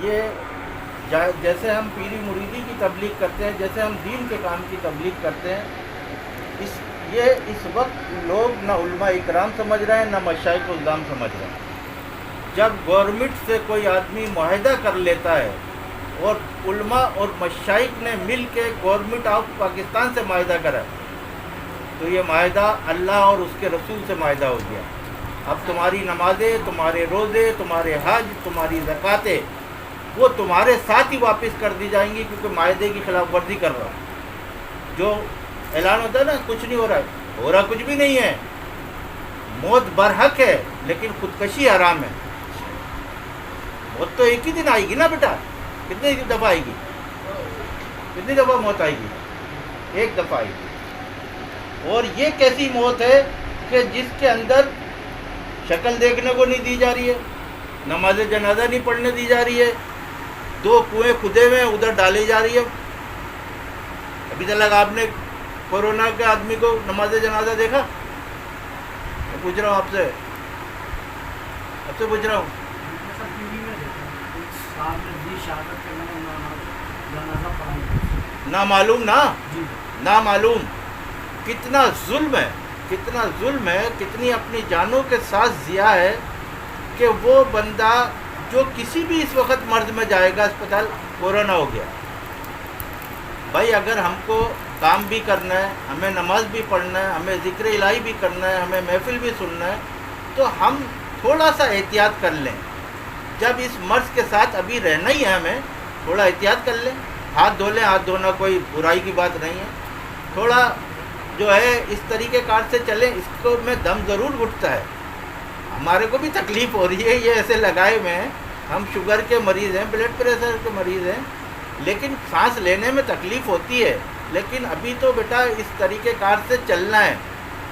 یہ جیسے ہم پیری مریدی کی تبلیغ کرتے ہیں، جیسے ہم دین کے کام کی تبلیغ کرتے ہیں، اس وقت لوگ نہ علماء اکرام سمجھ رہے ہیں، نہ مشائخ الزام سمجھ رہے ہیں۔ جب گورنمنٹ سے کوئی آدمی معاہدہ کر لیتا ہے اور علماء اور مشائخ نے مل کے گورنمنٹ آف پاکستان سے معاہدہ کرا، تو یہ معاہدہ اللہ اور اس کے رسول سے معاہدہ ہو گیا۔ اب تمہاری نمازیں، تمہارے روزے، تمہارے حج، تمہاری زکاتیں وہ تمہارے ساتھ ہی واپس کر دی جائیں گی، کیونکہ معاہدے کی خلاف ورزی کر رہا ہوں۔ جو اعلان ہوتا ہے نا کچھ نہیں ہو رہا کچھ بھی نہیں ہے، موت برحق ہے لیکن خودکشی حرام ہے۔ موت تو ایک ہی دن آئے گی نا بیٹا، کتنی دفعہ آئے گی؟ کتنی دفعہ موت آئے گی؟ ایک دفعہ آئے گی۔ اور یہ کیسی موت ہے کہ جس کے اندر شکل دیکھنے کو نہیں دی جا رہی ہے، نماز جنازہ نہیں پڑھنے دی جا رہی ہے، 2 کنویں کھدے ہوئے ادھر ڈالی جا رہی ہے۔ ابھی تک آپ نے کورونا کے آدمی کو نماز جنازہ دیکھا؟ میں پوچھ رہا ہوں آپ سے پوچھ رہا ہوں۔ نامعلوم نامعلوم کتنا ظلم ہے، کتنی اپنی جانوں کے ساتھ ضیاء ہے کہ وہ بندہ جو کسی بھی اس وقت مرض میں جائے گا اسپتال، کورونا ہو گیا۔ بھائی اگر ہم کو کام بھی کرنا ہے، ہمیں نماز بھی پڑھنا ہے، ہمیں ذکر الہی بھی کرنا ہے، ہمیں محفل بھی سننا ہے، تو ہم تھوڑا سا احتیاط کر لیں۔ جب اس مرض کے ساتھ ابھی رہنا ہی ہے، ہمیں تھوڑا احتیاط کر لیں، ہاتھ دھو لیں۔ ہاتھ دھونا کوئی برائی کی بات نہیں ہے، تھوڑا جو ہے اس طریقے کار سے چلیں۔ اس کو میں دم ضرور گھٹتا ہے، ہمارے کو بھی تکلیف ہو رہی ہے، یہ ایسے لگائے ہوئے ہیں، ہم شوگر کے مریض ہیں، بلڈ پریشر کے مریض ہیں، لیکن سانس لینے میں تکلیف ہوتی ہے۔ لیکن ابھی تو بیٹا اس طریقے کار سے چلنا ہے،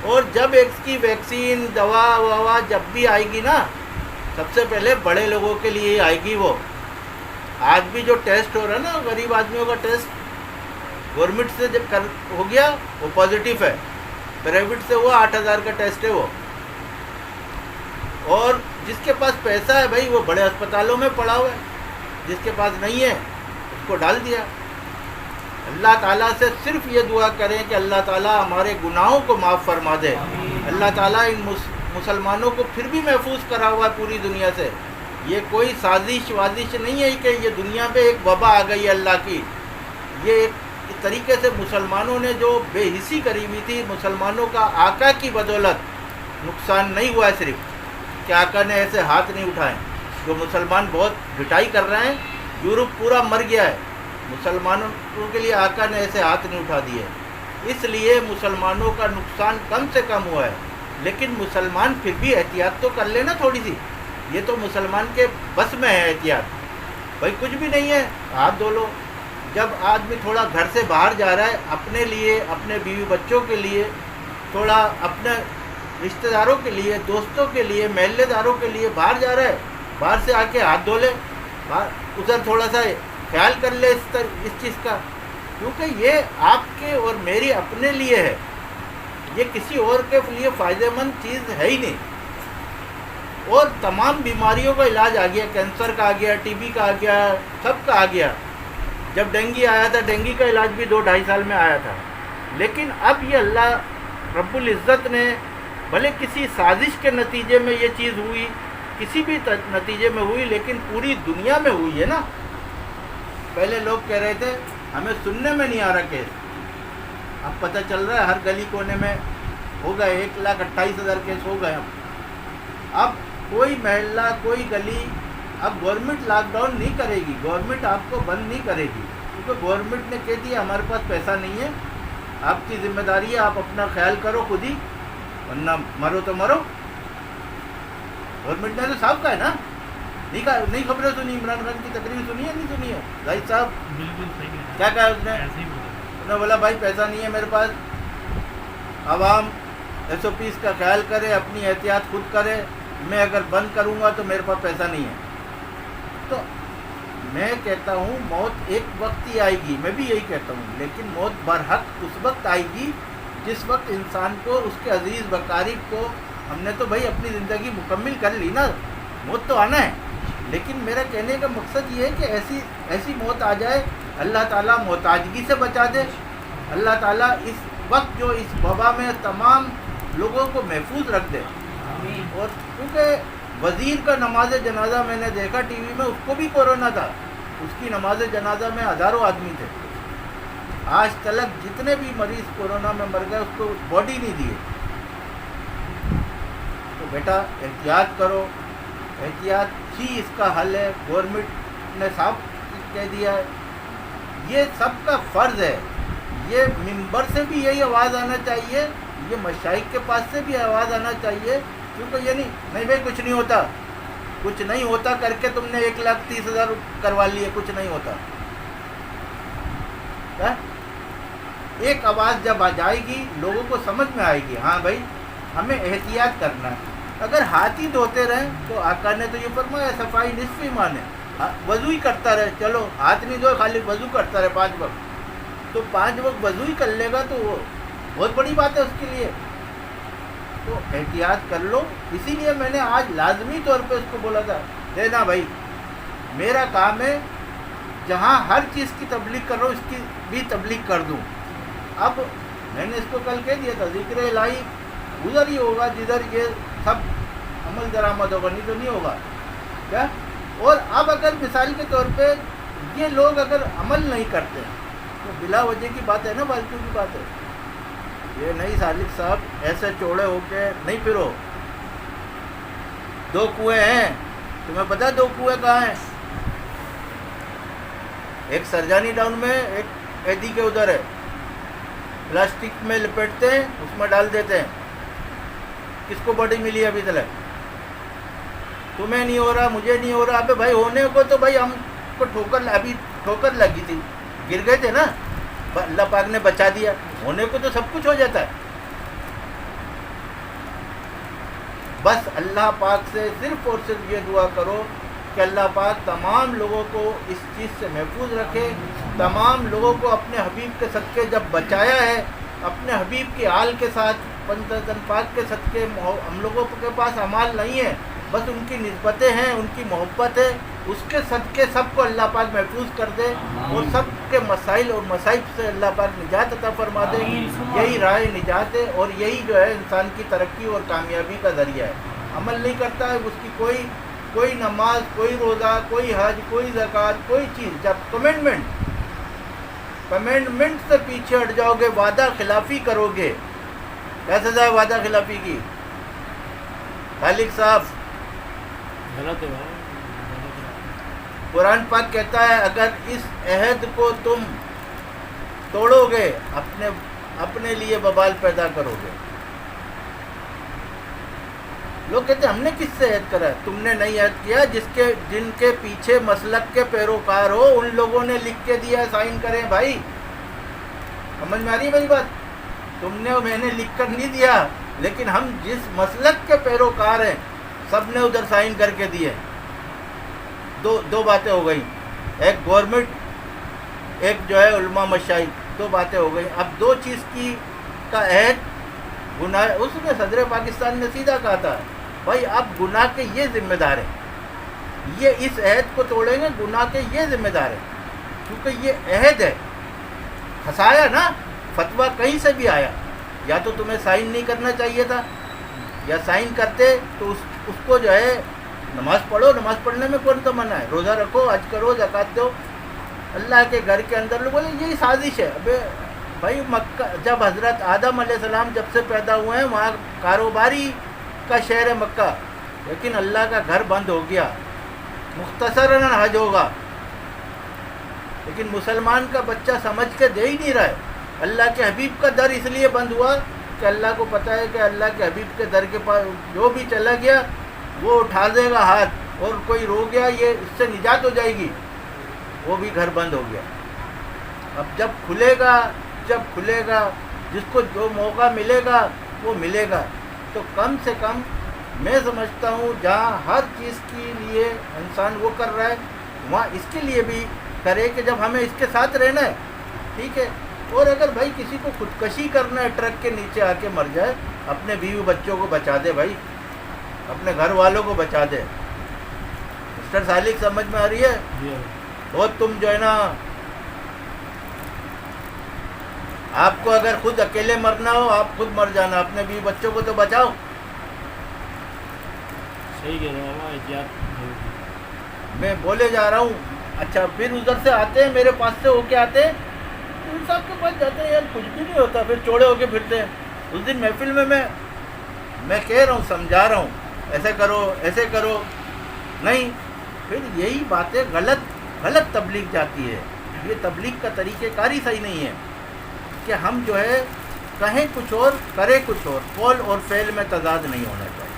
اور جب اس کی ویکسین دوا جب بھی آئے گی نا، سب سے پہلے بڑے لوگوں کے لیے آئے گی۔ وہ آج بھی جو ٹیسٹ ہو رہا ہے نا غریب آدمیوں کا ٹیسٹ، گورنمنٹ سے جب ہو گیا وہ پازیٹیو ہے، پرائیویٹ سے ہوا 8,000 کا ٹیسٹ ہے وہ۔ اور جس کے پاس پیسہ ہے بھائی وہ بڑے اسپتالوں میں پڑا ہوا ہے، جس کے پاس نہیں ہے اس کو ڈال دیا۔ اللہ تعالیٰ سے صرف یہ دعا کریں کہ اللہ تعالیٰ ہمارے گناہوں کو معاف فرما دے۔ اللہ تعالیٰ ان مسلمانوں کو پھر بھی محفوظ کرا ہوا ہے پوری دنیا سے۔ یہ کوئی سازش وازش نہیں ہے کہ یہ دنیا پہ ایک وبا آ گئی ہے اللہ کی۔ یہ ایک طریقے سے مسلمانوں نے جو بے حسی کری ہوئی تھی، مسلمانوں کا آقا کی بدولت نقصان نہیں ہوا ہے صرف کہ آقا نے ایسے ہاتھ نہیں اٹھائے۔ جو مسلمان بہت گھٹائی کر رہے ہیں، یورپ پورا مر گیا ہے، مسلمانوں کے لیے آقا نے ایسے ہاتھ نہیں اٹھا دیے، اس لیے مسلمانوں کا نقصان کم سے کم ہوا ہے۔ لیکن مسلمان پھر بھی احتیاط تو کر لینا تھوڑی سی، یہ تو مسلمان کے بس میں ہے احتیاط۔ بھائی کچھ بھی نہیں ہے، ہاتھ دھو لو۔ جب آدمی تھوڑا گھر سے باہر جا رہا ہے، اپنے لیے، اپنے بیوی بچوں کے لیے، تھوڑا اپنے رشتہ داروں کے لیے، دوستوں کے لیے، محلے داروں کے لیے باہر جا رہا ہے، باہر سے آ کے ہاتھ دھو لے، ادھر تھوڑا سا خیال کر لے اس چیز کا، کیونکہ یہ آپ کے اور میری اپنے لیے ہے، یہ کسی اور کے لیے فائدہ مند چیز ہے ہی نہیں۔ اور تمام بیماریوں کا علاج آ گیا، کینسر کا آ گیا، ٹی بی کا آ گیا، سب کا آ گیا۔ جب ڈینگی آیا تھا، ڈینگی کا علاج بھی 2-2.5 سال میں آیا تھا۔ لیکن اب یہ اللہ رب العزت نے بھلے کسی سازش کے نتیجے میں یہ چیز ہوئی، کسی بھی نتیجے میں ہوئی، لیکن پوری دنیا میں ہوئی ہے نا۔ پہلے لوگ کہہ رہے تھے ہمیں سننے میں نہیں آ رہا کیس، اب پتہ چل رہا ہے ہر گلی کونے میں ہو گئے، 1,28,000 کیس ہو گئے۔ اب کوئی محلہ، کوئی گلی، اب گورنمنٹ لاک ڈاؤن نہیں کرے گی، گورنمنٹ آپ کو بند نہیں کرے گی، کیونکہ گورنمنٹ نے کہہ دیا ہمارے پاس پیسہ نہیں ہے، آپ کی ذمہ داری ہے، آپ اپنا خیال کرو خود ہی، ورنہ مرو تو مرو۔ گورنمنٹ نے تو صاف کہا ہے نا، نہیں خبریں سنی، عمران خان کی تقریر سنی ہے نہیں سنی ہے؟ بھائی صاحب بالکل صحیح ہے، کیا کہا اس نے؟ ایسے ہی بولا۔ انہوں نے بولا بھائی پیسہ نہیں ہے میرے پاس، عوام SOPs کا خیال کرے، اپنی احتیاط خود کرے، میں اگر بند کروں گا تو میرے پاس پیسہ نہیں ہے۔ تو میں کہتا ہوں موت ایک وقت ہی آئے گی، میں بھی یہی کہتا ہوں، لیکن موت برحق اس وقت آئے گی جس وقت انسان کو، اس کے عزیز بقارب کو، ہم نے تو بھائی اپنی زندگی مکمل کر لی نا، موت تو آنا ہے، لیکن میرا کہنے کا مقصد یہ ہے کہ ایسی موت آ جائے، اللہ تعالیٰ محتاجگی سے بچا دے، اللہ تعالیٰ اس وقت جو اس وبا میں تمام لوگوں کو محفوظ رکھ دے. اور کیونکہ وزیر کا نماز جنازہ میں نے دیکھا ٹی وی میں، اس کو بھی کورونا تھا، اس کی نماز جنازہ میں ہزاروں آدمی تھے. آج تلک جتنے بھی مریض کورونا میں مر گئے اس کو باڈی نہیں دیے. تو بیٹا احتیاط کرو، احتیاط ہی اس کا حل ہے. گورنمنٹ نے صاف کہہ دیا ہے، یہ سب کا فرض ہے. یہ منبر سے بھی یہی آواز آنا چاہیے، یہ مشائخ کے پاس سے بھی آواز آنا چاہیے. کیونکہ یہ نہیں بھائی کچھ نہیں ہوتا، کچھ نہیں ہوتا کر کے تم نے 1,30,000 کروا لیے، کچھ نہیں ہوتا. ایک آواز جب آ جائے گی لوگوں کو سمجھ میں آئے گی، ہاں بھائی ہمیں احتیاط کرنا ہے. اگر ہاتھ ہی دھوتے رہیں تو آقا نے تو یہ فرمایا صفائی نصف ایمان ہے. وضو ہی کرتا رہے، چلو ہاتھ نہیں دھوئے خالی وضو کرتا رہے 5 وقت، تو 5 وقت وضو ہی کر لے گا تو وہ بہت بڑی بات ہے اس کے لیے. تو احتیاط کر لو. اسی لیے میں نے آج لازمی طور پہ اس کو بولا تھا دینا بھائی، میرا کام ہے جہاں ہر چیز کی تبلیغ کر رہا ہوں اس کی بھی تبلیغ کر دوں. اب میں نے اس کو کل کہہ دیا تھا ذکر الہی ادھر ہی ہوگا جدھر یہ سب عمل درآمد ہوگا، نہیں تو نہیں ہوگا کیا. اور اب اگر مثال کے طور پہ یہ لوگ اگر عمل نہیں کرتے تو بلا وجہ کی بات ہے نا، فالتو کی بات ہے. یہ نہیں سالک صاحب ایسے چوڑے ہو کے نہیں پھرو. 2 کنویں ہیں، تمہیں پتہ 2 کنویں کہاں ہیں؟ ایک سرجانی ڈاؤن میں، ایک ایدی کے ادھر ہے. پلاسٹک میں لپیٹتے ہیں، اس میں ڈال دیتے ہیں. کس کو باڈی ملی ابھی تک؟ تمہیں نہیں ہو رہا، مجھے نہیں ہو رہا. ابے بھائی ہونے کو تو بھائی ہم کو ٹھوکر لگی تھی، گر گئے تھے نا، اللہ پاک نے بچا دیا. ہونے کو تو سب کچھ ہو جاتا ہے. بس اللہ پاک سے صرف اور صرف یہ دعا کرو کہ اللہ پاک تمام لوگوں کو اس چیز سے محفوظ رکھے. تمام لوگوں کو اپنے حبیب کے صدقے جب بچایا ہے، اپنے حبیب کے آل کے ساتھ پنجتن پاک کے صدقے ہم لوگوں کے پاس اعمال نہیں ہے، بس ان کی نسبتیں ہیں، ان کی محبت ہے. اس کے صدقے سب کو اللہ پاک محفوظ کر دے اور سب کے مسائل اور مصائب سے اللہ پاک نجات عطا فرما دے. یہی راہ نجات ہے اور یہی جو ہے انسان کی ترقی اور کامیابی کا ذریعہ ہے. عمل نہیں کرتا ہے اس کی کوئی نماز، کوئی روزہ، کوئی حج، کوئی زکوٰۃ، کوئی چیز. جب کمنڈمنٹ سے پیچھے ہٹ جاؤ گے، وعدہ خلافی کرو گے، کیا سزا ہے وعدہ خلافی کی؟ خالق صاحب غلط ہے. قرآن پاک کہتا ہے اگر اس عہد کو تم توڑو گے اپنے لیے وبال پیدا کرو گے. لوگ کہتے ہیں ہم نے کس سے عہد کرا ہے؟ تم نے نہیں عہد کیا، جن کے پیچھے مسلک کے پیروکار ہو ان لوگوں نے لکھ کے دیا، سائن کریں بھائی. سمجھ میں آ رہی ہے میری بات؟ میں نے لکھ کر نہیں دیا، لیکن ہم جس مسلک کے پیروکار ہیں سب نے ادھر سائن کر کے دیے. دو باتیں ہو گئی، ایک گورنمنٹ، ایک جو ہے علماء مشائخ، 2 باتیں ہو گئی. اب 2 چیز کا عہد گناہ، اس میں صدر پاکستان نے سیدھا کہا تھا بھائی اب گناہ کے یہ ذمہ دار ہیں، یہ اس عہد کو توڑیں گے گناہ کے یہ ذمہ دار ہیں، کیونکہ یہ عہد ہے. پھنسایا نا، فتویٰ کہیں سے بھی آیا، یا تو تمہیں سائن نہیں کرنا چاہیے تھا، یا سائن کرتے تو اس کو جو ہے نماز پڑھو. نماز پڑھنے میں کون سا منع ہے؟ روزہ رکھو، حج کرو، زکوٰۃ دو. اللہ کے گھر کے اندر لوگ بولے یہی سازش ہے. ابے بھائی مکہ جب حضرت آدم علیہ السلام جب سے پیدا ہوئے ہیں وہاں کاروباری کا شہر ہے مکہ، لیکن اللہ کا گھر بند ہو گیا. مختصراً حج ہوگا، لیکن مسلمان کا بچہ سمجھ کے دے ہی نہیں رہا ہے. اللہ کے حبیب کا در اس لیے بند ہوا کہ اللہ کو پتہ ہے کہ اللہ کے حبیب کے در کے پاس جو بھی چلا گیا وہ اٹھا دے گا ہاتھ، اور کوئی رو گیا یہ اس سے نجات ہو جائے گی. وہ بھی گھر بند ہو گیا. اب جب کھلے گا جس کو جو موقع ملے گا وہ ملے گا. تو کم سے کم میں سمجھتا ہوں جہاں ہر چیز کے لیے انسان وہ کر رہا ہے وہاں اس کے لیے بھی کرے کہ جب ہمیں اس کے ساتھ رہنا ہے ٹھیک ہے. اور اگر بھائی کسی کو خودکشی کرنا ہے ٹرک کے نیچے آ کے مر جائے، اپنے بیوی بچوں کو بچا دے بھائی، اپنے گھر والوں کو بچا دے. مسٹر سالک سمجھ میں آ رہی ہے؟ جی بہت تم جو ہے نا، آپ کو اگر خود اکیلے مرنا ہو آپ خود مر جانا، اپنے بیوی بچوں کو تو بچاؤ. صحیح کہہ رہے ہیں بابا، احتیاط ضروری. میں بولے جا رہا ہوں. اچھا پھر ادھر سے آتے ہیں میرے پاس سے ہو کے آتے ہیں، ان صاحب کے پاس جاتے ہیں، یار کچھ بھی نہیں ہوتا، پھر چوڑے ہو کے پھرتے ہیں. اس دن محفل میں کہہ رہا ہوں، سمجھا رہا ہوں ایسے کرو ایسے کرو، نہیں، پھر یہی باتیں غلط تبلیغ جاتی ہے. یہ تبلیغ کا طریقہ کار ہی صحیح نہیں ہے کہ ہم جو ہے کہیں کچھ اور کرے کچھ اور. قول اور فعل میں تضاد نہیں ہونا چاہیے.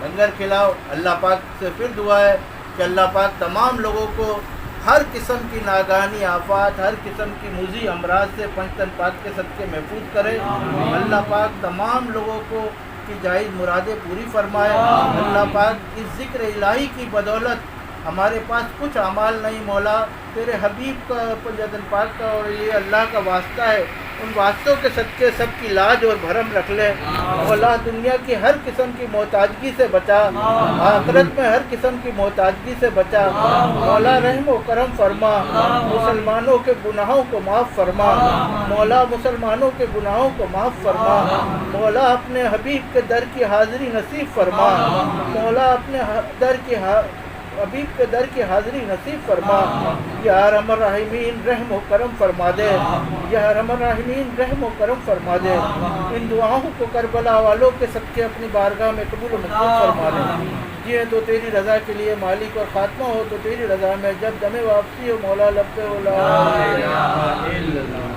لنگر کھلاؤ. اللہ پاک سے پھر دعا ہے کہ اللہ پاک تمام لوگوں کو ہر قسم کی ناگہانی آفات، ہر قسم کی موذی امراض سے پنجتن پاک کے صدقے محفوظ کرے. اللہ پاک تمام لوگوں کو کی جائز مرادیں پوری فرمائے. اللہ پاک اس ذکر الہی کی بدولت، ہمارے پاس کچھ اعمال نہیں مولا، تیرے حبیب کا پنجتن پاک کا اور یہ اللہ کا واسطہ ہے، ان واسطوں کے صدقے سب کی لاج اور بھرم رکھ لے. مولا دنیا کی ہر قسم کی محتاجگی سے بچا، آخرت میں ہر قسم کی محتاجگی سے بچا. مولا رحم و کرم فرما، مسلمانوں کے گناہوں کو معاف فرما. مولا مسلمانوں کے گناہوں کو معاف فرما. مولا اپنے حبیب کے در کی حاضری نصیب فرما. مولا اپنے حبیب کے در کی حاضری نصیب فرما. یا ارحم الراحمین رحم و کرم فرما دے. یا ارحم الراحمین رحم و کرم فرما دے. ان دعاؤں کو کربلا والوں کے صدقے اپنی بارگاہ میں قبول و منظور فرما دے. جیے تو تیری رضا کے لیے مالک، اور خاتمہ ہو تو تیری رضا میں. جب دم واپسی ہو مولا لب لا الہ الا اللہ.